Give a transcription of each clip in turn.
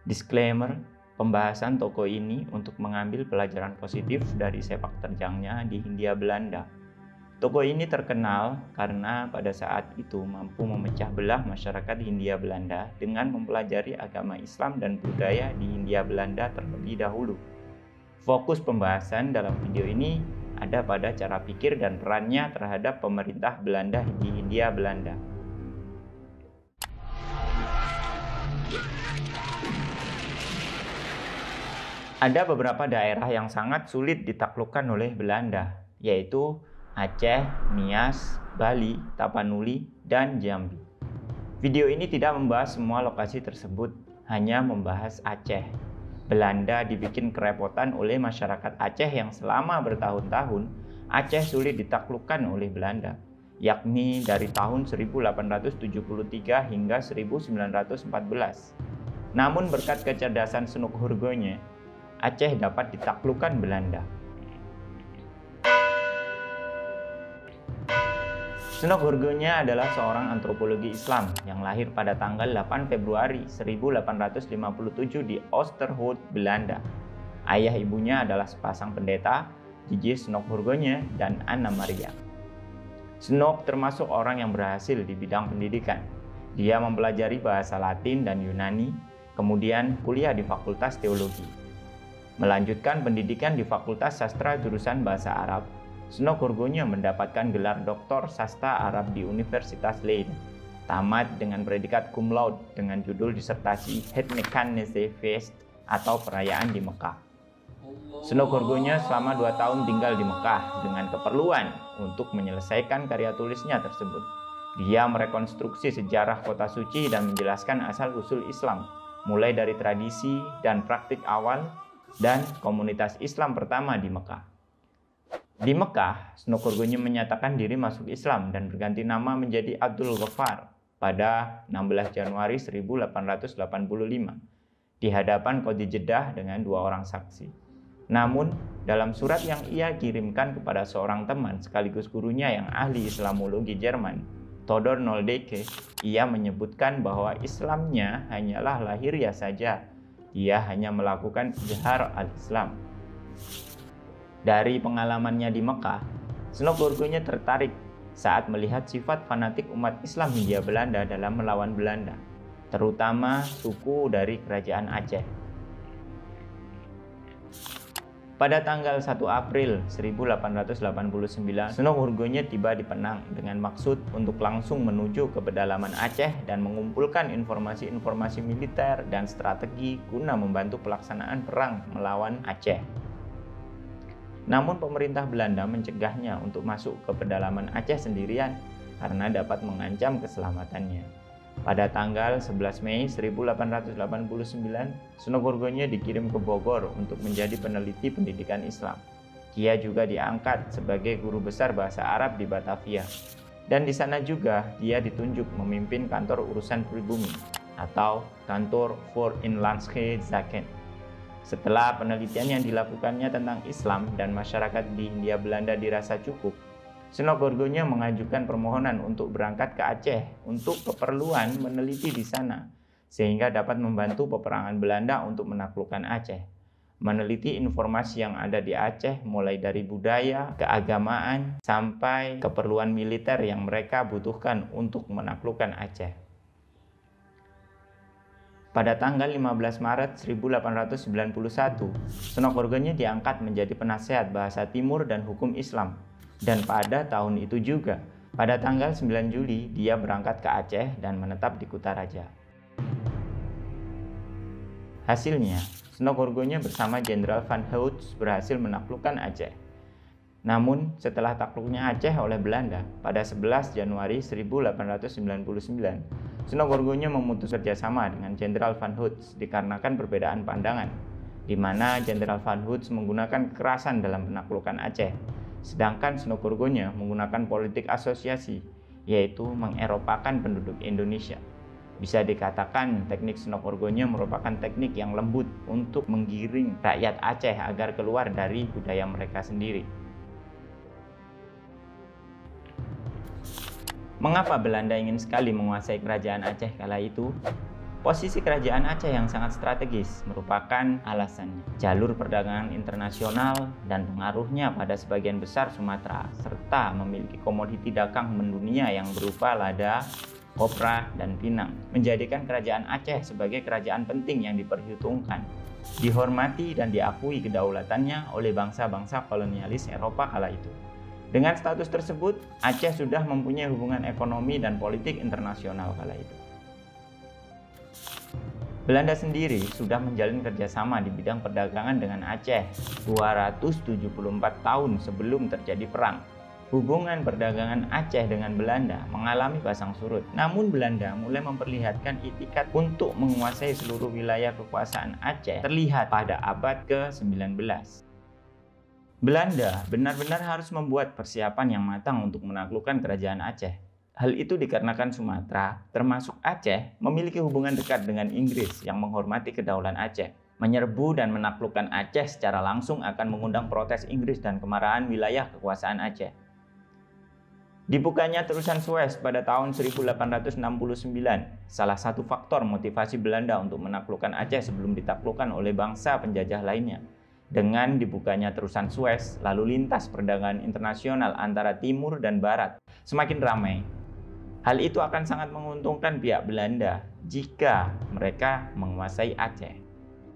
Disclaimer, pembahasan tokoh ini untuk mengambil pelajaran positif dari sepak terjangnya di Hindia Belanda. Tokoh ini terkenal karena pada saat itu mampu memecah belah masyarakat Hindia Belanda dengan mempelajari agama Islam dan budaya di Hindia Belanda terlebih dahulu. Fokus pembahasan dalam video ini ada pada cara pikir dan perannya terhadap pemerintah Belanda di Hindia Belanda. Ada beberapa daerah yang sangat sulit ditaklukkan oleh Belanda, yaitu Aceh, Nias, Bali, Tapanuli, dan Jambi. Video ini tidak membahas semua lokasi tersebut, hanya membahas Aceh. Belanda dibikin kerepotan oleh masyarakat Aceh yang selama bertahun-tahun Aceh sulit ditaklukkan oleh Belanda, yakni dari tahun 1873 hingga 1914. Namun berkat kecerdasan Snok Hurgonya, Aceh dapat ditaklukkan Belanda. Snok Hurgonya adalah seorang antropologi Islam yang lahir pada tanggal 8 Februari 1857 di Oosterhout, Belanda. Ayah ibunya adalah sepasang pendeta, J.J. Snok Hurgonya dan Anna Maria. Snok termasuk orang yang berhasil di bidang pendidikan. Dia mempelajari bahasa Latin dan Yunani, kemudian kuliah di Fakultas Teologi. Melanjutkan pendidikan di Fakultas Sastra jurusan Bahasa Arab, Snok Hurgonya mendapatkan gelar Doktor Sastra Arab di Universitas Leiden. Tamat dengan predikat cum laude dengan judul disertasi Het Mekkanese Feest atau Perayaan di Mekah. Snok Hurgonya selama 2 tahun tinggal di Mekah dengan keperluan untuk menyelesaikan karya tulisnya tersebut. Dia merekonstruksi sejarah kota suci dan menjelaskan asal-usul Islam, mulai dari tradisi dan praktik awal dan komunitas Islam pertama di Mekah. Di Mekah, Snok Hurgonya menyatakan diri masuk Islam dan berganti nama menjadi Abdul Ghaffar pada 16 Januari 1885 di hadapan Qadhi Jeddah dengan 2 orang saksi. Namun, dalam surat yang ia kirimkan kepada seorang teman sekaligus gurunya yang ahli Islamologi Jerman, Todor Noldeke, ia menyebutkan bahwa Islamnya hanyalah lahiriah saja. Ia hanya melakukan izhar al-Islam. Dari pengalamannya di Mekah, Snok Hurgonya tertarik saat melihat sifat fanatik umat Islam Hindia Belanda dalam melawan Belanda, terutama suku dari Kerajaan Aceh. Pada tanggal 1 April 1889, Snok Hurgonya tiba di Penang dengan maksud untuk langsung menuju ke pedalaman Aceh dan mengumpulkan informasi-informasi militer dan strategi guna membantu pelaksanaan perang melawan Aceh. Namun pemerintah Belanda mencegahnya untuk masuk ke pedalaman Aceh sendirian karena dapat mengancam keselamatannya. Pada tanggal 11 Mei 1889, Snok Hurgonya dikirim ke Bogor untuk menjadi peneliti pendidikan Islam. Dia juga diangkat sebagai guru besar bahasa Arab di Batavia. Dan di sana juga dia ditunjuk memimpin kantor urusan pribumi atau kantor voor Inlandse Zaken. Setelah penelitian yang dilakukannya tentang Islam dan masyarakat di Hindia Belanda dirasa cukup, Snok Hurgonya mengajukan permohonan untuk berangkat ke Aceh untuk keperluan meneliti di sana, sehingga dapat membantu peperangan Belanda untuk menaklukkan Aceh. Meneliti informasi yang ada di Aceh mulai dari budaya, keagamaan, sampai keperluan militer yang mereka butuhkan untuk menaklukkan Aceh. Pada tanggal 15 Maret 1891, Snok Hurgonya diangkat menjadi penasehat bahasa Timur dan hukum Islam. Dan pada tahun itu juga, pada tanggal 9 Juli, dia berangkat ke Aceh dan menetap di Kutaraja. Hasilnya, Snok Hurgonya bersama Jenderal Van Houts berhasil menaklukkan Aceh. Namun, setelah takluknya Aceh oleh Belanda pada 11 Januari 1899, Snok Hurgonya memutus kerjasama dengan Jenderal Van Houts dikarenakan perbedaan pandangan, di mana Jenderal Van Houts menggunakan kekerasan dalam penaklukan Aceh, sedangkan Snok Hurgonya menggunakan politik asosiasi, yaitu mengeropakan penduduk Indonesia. Bisa dikatakan teknik Snok Hurgonya merupakan teknik yang lembut untuk menggiring rakyat Aceh agar keluar dari budaya mereka sendiri. Mengapa Belanda ingin sekali menguasai kerajaan Aceh kala itu? Posisi kerajaan Aceh yang sangat strategis merupakan alasannya. Jalur perdagangan internasional dan pengaruhnya pada sebagian besar Sumatera, serta memiliki komoditi dagang mendunia yang berupa lada, kopra, dan pinang, menjadikan kerajaan Aceh sebagai kerajaan penting yang diperhitungkan, dihormati dan diakui kedaulatannya oleh bangsa-bangsa kolonialis Eropa kala itu. Dengan status tersebut, Aceh sudah mempunyai hubungan ekonomi dan politik internasional kala itu. Belanda sendiri sudah menjalin kerjasama di bidang perdagangan dengan Aceh 274 tahun sebelum terjadi perang. Hubungan perdagangan Aceh dengan Belanda mengalami pasang surut. Namun Belanda mulai memperlihatkan itikat untuk menguasai seluruh wilayah kekuasaan Aceh terlihat pada abad ke-19. Belanda benar-benar harus membuat persiapan yang matang untuk menaklukkan kerajaan Aceh. Hal itu dikarenakan Sumatera, termasuk Aceh, memiliki hubungan dekat dengan Inggris yang menghormati kedaulatan Aceh. Menyerbu dan menaklukkan Aceh secara langsung akan mengundang protes Inggris dan kemarahan wilayah kekuasaan Aceh. Dibukanya terusan Suez pada tahun 1869, salah satu faktor motivasi Belanda untuk menaklukkan Aceh sebelum ditaklukkan oleh bangsa penjajah lainnya. Dengan dibukanya terusan Suez, lalu lintas perdagangan internasional antara timur dan barat semakin ramai. Hal itu akan sangat menguntungkan pihak Belanda jika mereka menguasai Aceh.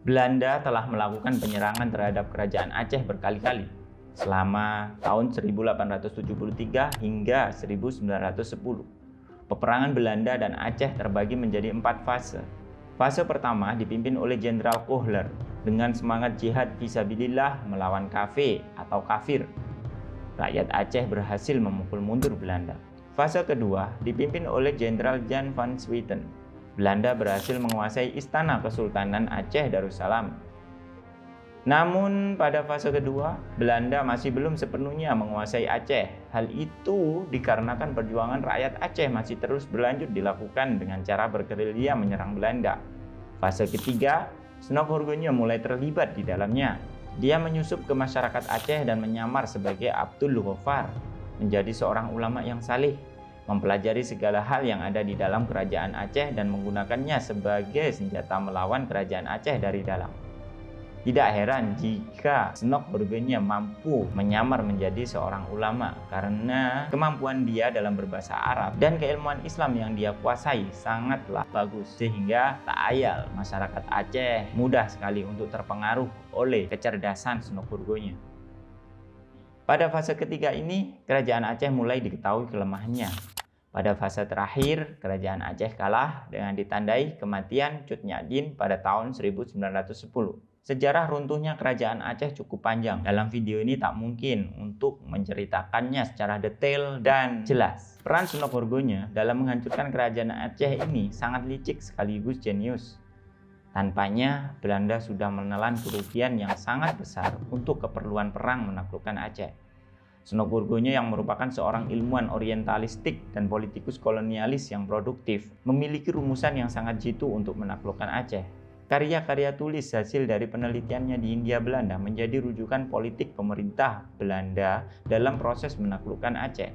Belanda telah melakukan penyerangan terhadap kerajaan Aceh berkali-kali selama tahun 1873 hingga 1910. Peperangan Belanda dan Aceh terbagi menjadi 4 fase. Fase pertama dipimpin oleh Jenderal Kohler dengan semangat jihad fisabilillah melawan kafir. Rakyat Aceh berhasil memukul mundur Belanda. Fase kedua dipimpin oleh Jenderal Jan van Swieten. Belanda berhasil menguasai istana Kesultanan Aceh Darussalam. Namun pada fase kedua, Belanda masih belum sepenuhnya menguasai Aceh. Hal itu dikarenakan perjuangan rakyat Aceh masih terus berlanjut dilakukan dengan cara bergerilya menyerang Belanda. Fase ketiga, Snokgorgone mulai terlibat di dalamnya. Dia menyusup ke masyarakat Aceh dan menyamar sebagai Abdul Ghaffar, menjadi seorang ulama yang saleh, mempelajari segala hal yang ada di dalam kerajaan Aceh dan menggunakannya sebagai senjata melawan kerajaan Aceh dari dalam. Tidak heran jika Snokgorgone mampu menyamar menjadi seorang ulama karena kemampuan dia dalam berbahasa Arab dan keilmuan Islam yang dia kuasai sangatlah bagus, sehingga tak ayal masyarakat Aceh mudah sekali untuk terpengaruh oleh kecerdasan Snokgorgone. Pada fase ketiga ini, kerajaan Aceh mulai diketahui kelemahannya. Pada fase terakhir, kerajaan Aceh kalah dengan ditandai kematian Cut Nyak pada tahun 1910. Sejarah runtuhnya kerajaan Aceh cukup panjang. Dalam video ini tak mungkin untuk menceritakannya secara detail dan jelas. Peran Snokgorgone dalam menghancurkan kerajaan Aceh ini sangat licik sekaligus jenius. Tanpanya, Belanda sudah menelan kerugian yang sangat besar untuk keperluan perang menaklukkan Aceh. Snokgorgone yang merupakan seorang ilmuwan orientalistik dan politikus kolonialis yang produktif, memiliki rumusan yang sangat jitu untuk menaklukkan Aceh. Karya-karya tulis hasil dari penelitiannya di Hindia Belanda menjadi rujukan politik pemerintah Belanda dalam proses menaklukkan Aceh.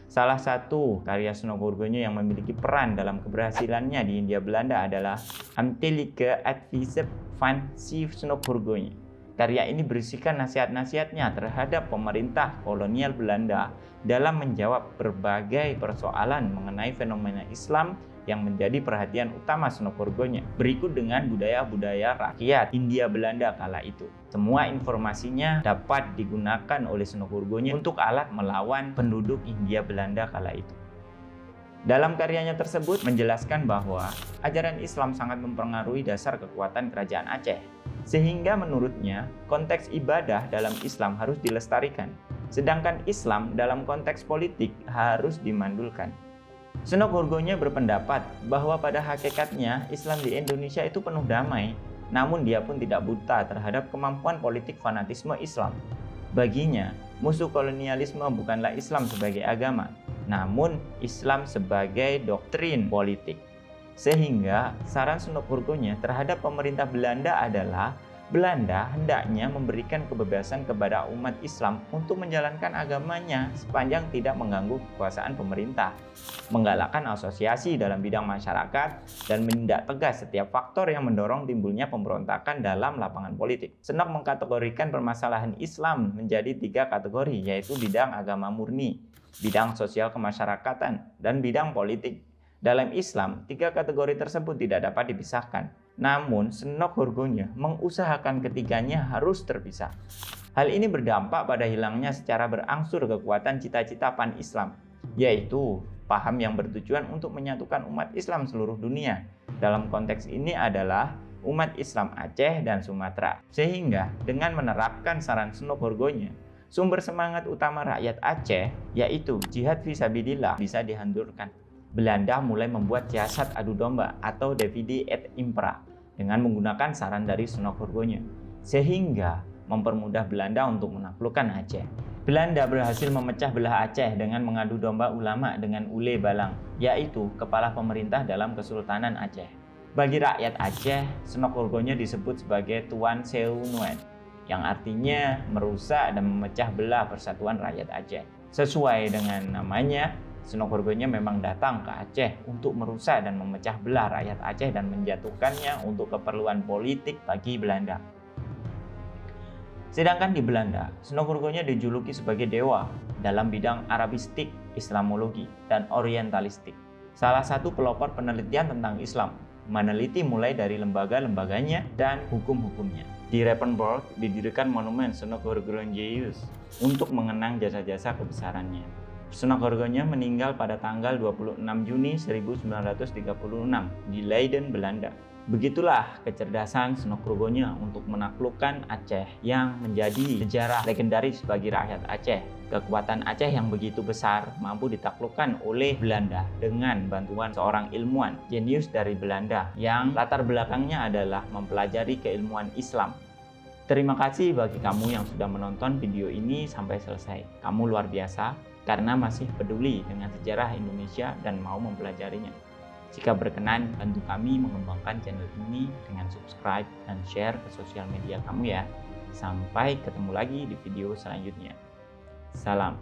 Salah satu karya Snokgorgone yang memiliki peran dalam keberhasilannya di Hindia Belanda adalah Amtelike Advies van Snokgorgone. Karya ini berisikan nasihat-nasihatnya terhadap pemerintah kolonial Belanda dalam menjawab berbagai persoalan mengenai fenomena Islam yang menjadi perhatian utama Snokgorgone, berikut dengan budaya-budaya rakyat Hindia Belanda kala itu. Semua informasinya dapat digunakan oleh Snokgorgone untuk alat melawan penduduk Hindia Belanda kala itu. Dalam karyanya tersebut menjelaskan bahwa ajaran Islam sangat mempengaruhi dasar kekuatan kerajaan Aceh, sehingga menurutnya konteks ibadah dalam Islam harus dilestarikan, sedangkan Islam dalam konteks politik harus dimandulkan. Snokgorgone berpendapat bahwa pada hakikatnya Islam di Indonesia itu penuh damai, namun dia pun tidak buta terhadap kemampuan politik fanatisme Islam. Baginya, musuh kolonialisme bukanlah Islam sebagai agama, namun Islam sebagai doktrin politik. Sehingga saran Snokgorgone terhadap pemerintah Belanda adalah Belanda hendaknya memberikan kebebasan kepada umat Islam untuk menjalankan agamanya sepanjang tidak mengganggu kekuasaan pemerintah, menggalakkan asosiasi dalam bidang masyarakat, dan menindak tegas setiap faktor yang mendorong timbulnya pemberontakan dalam lapangan politik. Senok mengkategorikan permasalahan Islam menjadi 3 kategori, yaitu bidang agama murni, bidang sosial kemasyarakatan, dan bidang politik. Dalam Islam, 3 kategori tersebut tidak dapat dipisahkan. Namun, Senok Horgonya mengusahakan ketiganya harus terpisah. Hal ini berdampak pada hilangnya secara berangsur kekuatan cita-cita pan-Islam, yaitu paham yang bertujuan untuk menyatukan umat Islam seluruh dunia. Dalam konteks ini adalah umat Islam Aceh dan Sumatera. Sehingga dengan menerapkan saran Senok Horgonya, sumber semangat utama rakyat Aceh, yaitu jihad fisabilillah, bisa dihancurkan. Belanda mulai membuat siasat adu domba atau divide et impera dengan menggunakan saran dari Senok Horgonya, sehingga mempermudah Belanda untuk menaklukkan Aceh. Belanda berhasil memecah belah Aceh dengan mengadu domba ulama dengan Ule Balang, yaitu kepala pemerintah dalam Kesultanan Aceh. Bagi rakyat Aceh, Senok Horgonya disebut sebagai Tuan Sewu Nuen, yang artinya merusak dan memecah belah persatuan rakyat Aceh. Sesuai dengan namanya, Senok Horgonya memang datang ke Aceh untuk merusak dan memecah belah rakyat Aceh dan menjatuhkannya untuk keperluan politik bagi Belanda. Sedangkan di Belanda, Senok Horgonya dijuluki sebagai dewa dalam bidang Arabistik, Islamologi, dan Orientalistik. Salah satu pelopor penelitian tentang Islam, meneliti mulai dari lembaga-lembaganya dan hukum-hukumnya. Di Reppenburg didirikan monumen Senok Horgoenjius untuk mengenang jasa-jasa kebesarannya. Senok Horgonya meninggal pada tanggal 26 Juni 1936 di Leiden, Belanda. Begitulah kecerdasan Senok Horgonya untuk menaklukkan Aceh yang menjadi sejarah legendaris bagi rakyat Aceh. Kekuatan Aceh yang begitu besar mampu ditaklukkan oleh Belanda dengan bantuan seorang ilmuwan jenius dari Belanda yang latar belakangnya adalah mempelajari keilmuan Islam. Terima kasih bagi kamu yang sudah menonton video ini sampai selesai. Kamu luar biasa karena masih peduli dengan sejarah Indonesia dan mau mempelajarinya. Jika berkenan, bantu kami mengembangkan channel ini dengan subscribe dan share ke sosial media kamu ya. Sampai ketemu lagi di video selanjutnya. Salam.